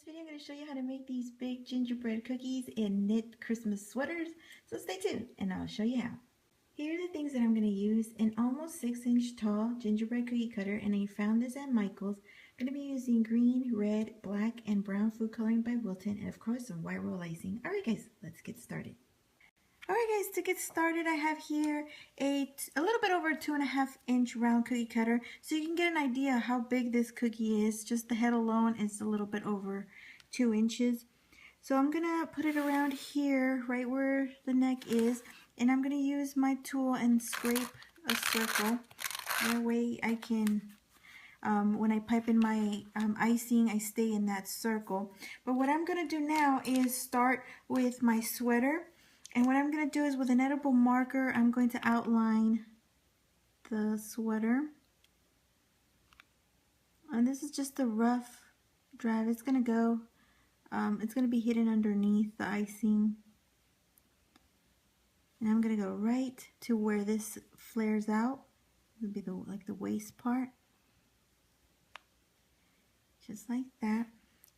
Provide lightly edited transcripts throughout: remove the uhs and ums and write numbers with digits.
this video, I'm going to show you how to make these big gingerbread cookies and knit Christmas sweaters. So stay tuned and I'll show you how. Here are the things that I'm going to use: an almost 6-inch tall gingerbread cookie cutter, and I found this at Michael's. I'm going to be using green, red, black, and brown food coloring by Wilton, and of course some white roll icing. Alright guys, let's get started. Alright guys, to get started, I have here a little bit over 2.5-inch round cookie cutter, so you can get an idea how big this cookie is. Just the head alone is a little bit over 2 inches. So I'm going to put it around here, right where the neck is, and I'm going to use my tool and scrape a circle. That way I can, when I pipe in my icing, I stay in that circle. But what I'm going to do now is start with my sweater. And what I'm going to do is, with an edible marker, I'm going to outline the sweater. And this is just a rough drive. It's going to go, it's going to be hidden underneath the icing. And I'm going to go right to where this flares out. This will be like the waist part. Just like that.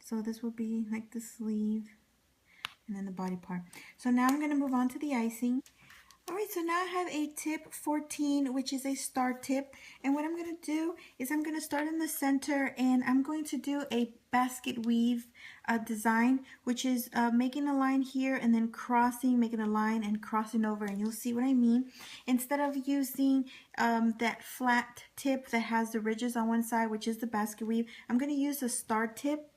So this will be like the sleeve. And then the body part. So now I'm going to move on to the icing. Alright, so now I have a tip 14, which is a star tip. And what I'm going to do is I'm going to start in the center, and I'm going to do a basket weave design, which is making a line here and then crossing, making a line and crossing over, and you'll see what I mean. Instead of using that flat tip that has the ridges on one side, which is the basket weave, I'm going to use a star tip.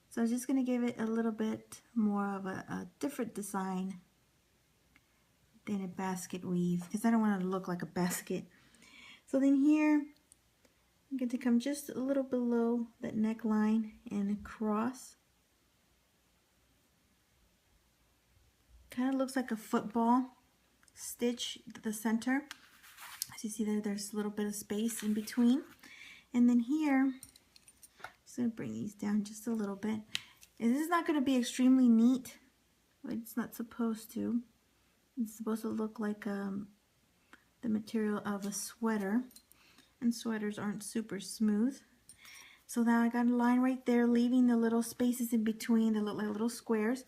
So I'm just going to give it a little bit more of a different design than a basket weave, because I don't want it to look like a basket. So then here, I'm going to come just a little below that neckline and cross. Kind of looks like a football stitch at the center. As you see there, there's a little bit of space in between. And then here, I'm going to bring these down just a little bit. And this is not going to be extremely neat. It's not supposed to. It's supposed to look like the material of a sweater. And sweaters aren't super smooth. So now I got a line right there, leaving the little spaces in between that look like little squares.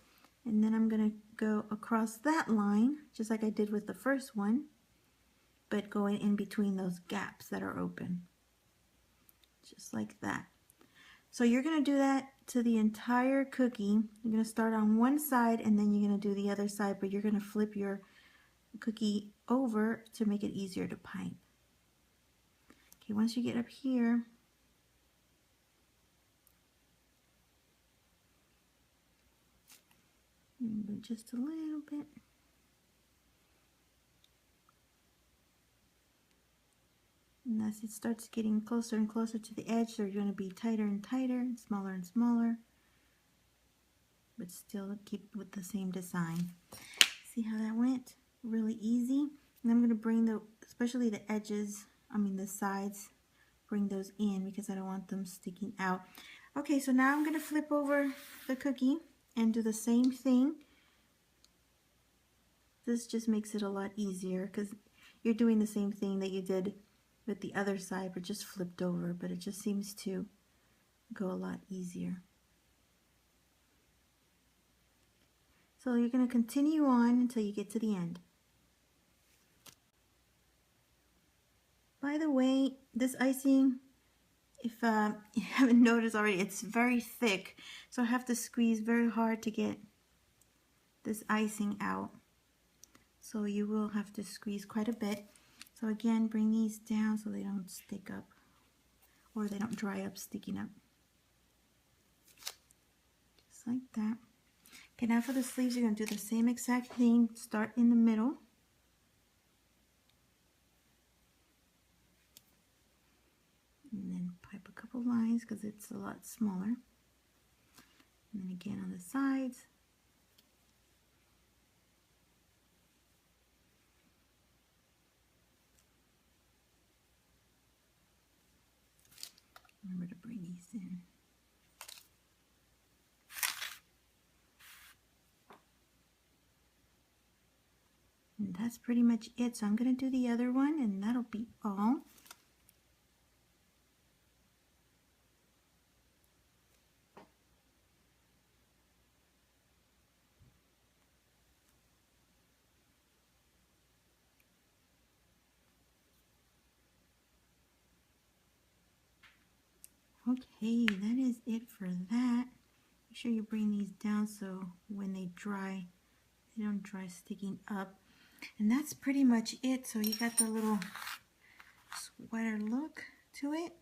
And then I'm going to go across that line, just like I did with the first one, but going in between those gaps that are open. Just like that. So you're going to do that to the entire cookie. You're going to start on one side and then you're going to do the other side, but you're going to flip your cookie over to make it easier to pipe. Okay, once you get up here, just a little bit. And as it starts getting closer and closer to the edge, they're going to be tighter and tighter, and smaller, but still keep with the same design. See how that went? Really easy. And I'm going to bring especially the edges, the sides, bring those in because I don't want them sticking out. Okay, so now I'm going to flip over the cookie and do the same thing. This just makes it a lot easier because you're doing the same thing that you did with the other side, but just flipped over, but it just seems to go a lot easier. So you're going to continue on until you get to the end. By the way, this icing, if you haven't noticed already, it's very thick, so I have to squeeze very hard to get this icing out. So you will have to squeeze quite a bit. So again, bring these down so they don't stick up, or they don't dry up sticking up. Just like that. Okay, now for the sleeves, you're going to do the same exact thing. Start in the middle. And then pipe a couple lines because it's a lot smaller. And then again on the sides. Remember to bring these in. And that's pretty much it. So I'm going to do the other one, and that'll be all. Okay, that is it for that. Make sure you bring these down so when they dry, they don't dry sticking up. And that's pretty much it. So you got the little sweater look to it.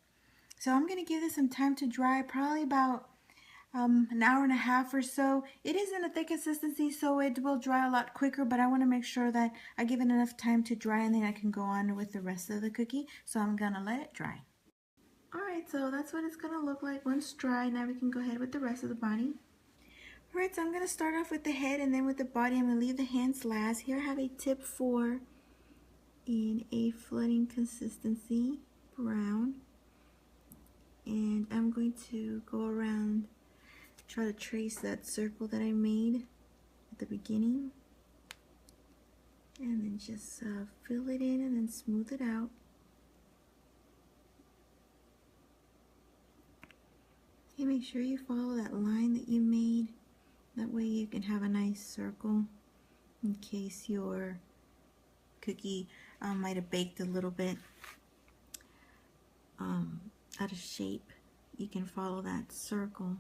So I'm going to give this some time to dry, probably about an hour and a half or so. It is in a thick consistency, so it will dry a lot quicker, but I want to make sure that I give it enough time to dry and then I can go on with the rest of the cookie. So I'm going to let it dry. Alright, so that's what it's going to look like once dry. Now we can go ahead with the rest of the body. Alright, so I'm going to start off with the head and then with the body. I'm going to leave the hands last. Here I have a tip 4 in a flooding consistency, brown. And I'm going to go around, try to trace that circle that I made at the beginning. And then just fill it in and then smooth it out. Okay, make sure you follow that line that you made. That way you can have a nice circle in case your cookie might have baked a little bit out of shape. You can follow that circle.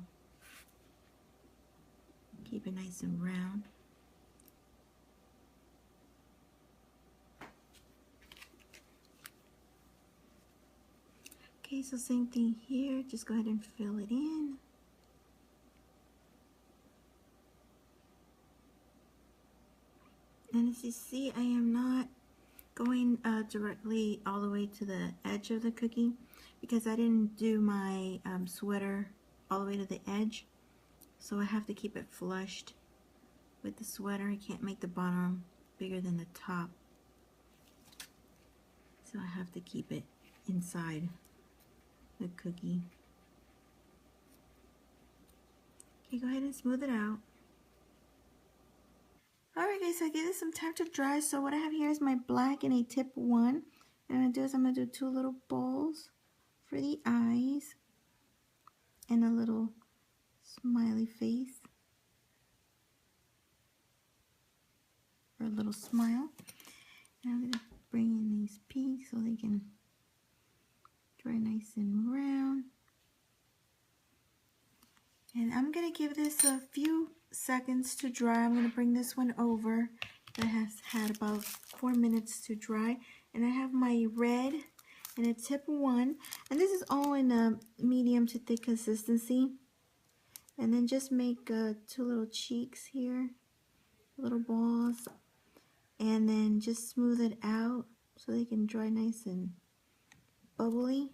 Keep it nice and round. Okay, so same thing here. Just go ahead and fill it in. And as you see, I am not going directly all the way to the edge of the cookie because I didn't do my sweater all the way to the edge. So I have to keep it flushed with the sweater. I can't make the bottom bigger than the top. So I have to keep it inside the cookie. Okay, go ahead and smooth it out. Alright guys, so I give this some time to dry. So what I have here is my black and a tip 1. What I'm going to do is I'm going to do 2 little balls for the eyes and a little smiley face or a little smile. And I'm going to bring in these pinks so they can dry nice and round. And I'm going to give this a few seconds to dry. I'm going to bring this one over. That has had about 4 minutes to dry. And I have my red and a tip 1. And this is all in a medium to thick consistency. And then just make 2 little cheeks here, little balls. And then just smooth it out so they can dry nice and bubbly.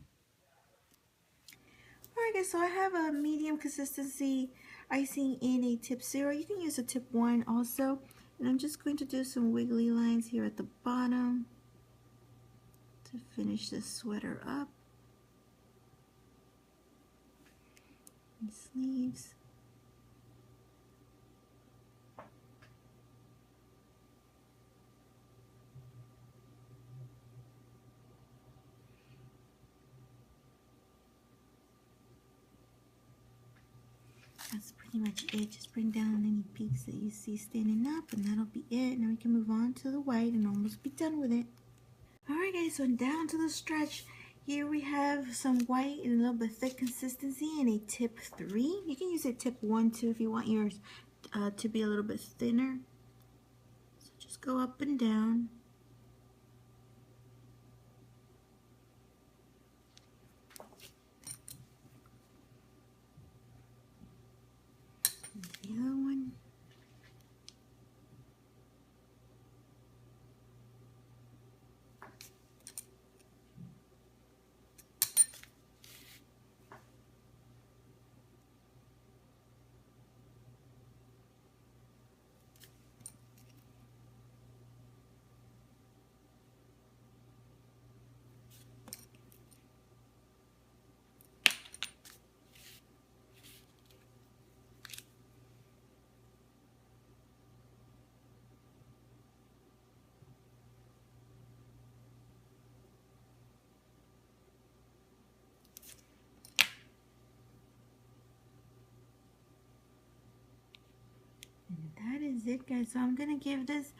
Alright guys, so I have a medium consistency icing in a tip 0. You can use a tip 1 also. And I'm just going to do some wiggly lines here at the bottom to finish this sweater up. And sleeves. That's pretty much it. Just bring down any peaks that you see standing up and that'll be it. Now we can move on to the white and almost be done with it. Alright guys, so down to the stretch. Here we have some white and a little bit thick consistency and a tip 3. You can use a tip 1 too if you want yours to be a little bit thinner. So just go up and down. The other one. And that is it guys. So I'm going to give this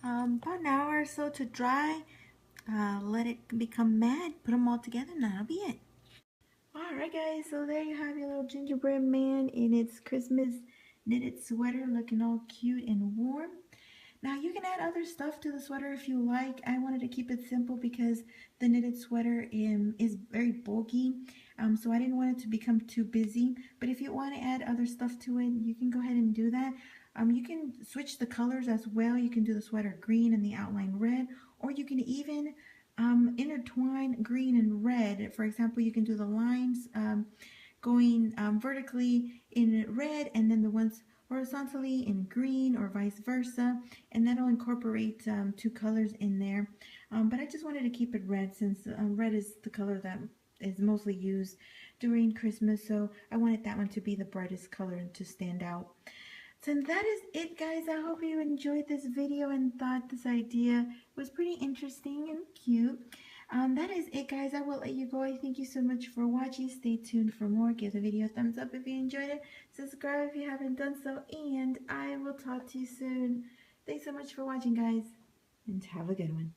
about an hour or so to dry. Let it become matte. Put them all together and that'll be it. Alright guys, so there you have your little gingerbread man in its Christmas knitted sweater looking all cute and warm. Now you can add other stuff to the sweater if you like. I wanted to keep it simple because the knitted sweater is very bulky, so I didn't want it to become too busy. But if you want to add other stuff to it, you can go ahead and do that. You can switch the colors as well. You can do the sweater green and the outline red, or you can even intertwine green and red. For example, you can do the lines going vertically in red and then the ones horizontally in green or vice versa, and that'll incorporate two colors in there. But I just wanted to keep it red since red is the color that is mostly used during Christmas, so I wanted that one to be the brightest color and to stand out. So that is it guys. I hope you enjoyed this video and thought this idea was pretty interesting and cute. That is it guys. I will let you go. I thank you so much for watching. Stay tuned for more. Give the video a thumbs up if you enjoyed it. Subscribe if you haven't done so. And I will talk to you soon. Thanks so much for watching guys. And have a good one.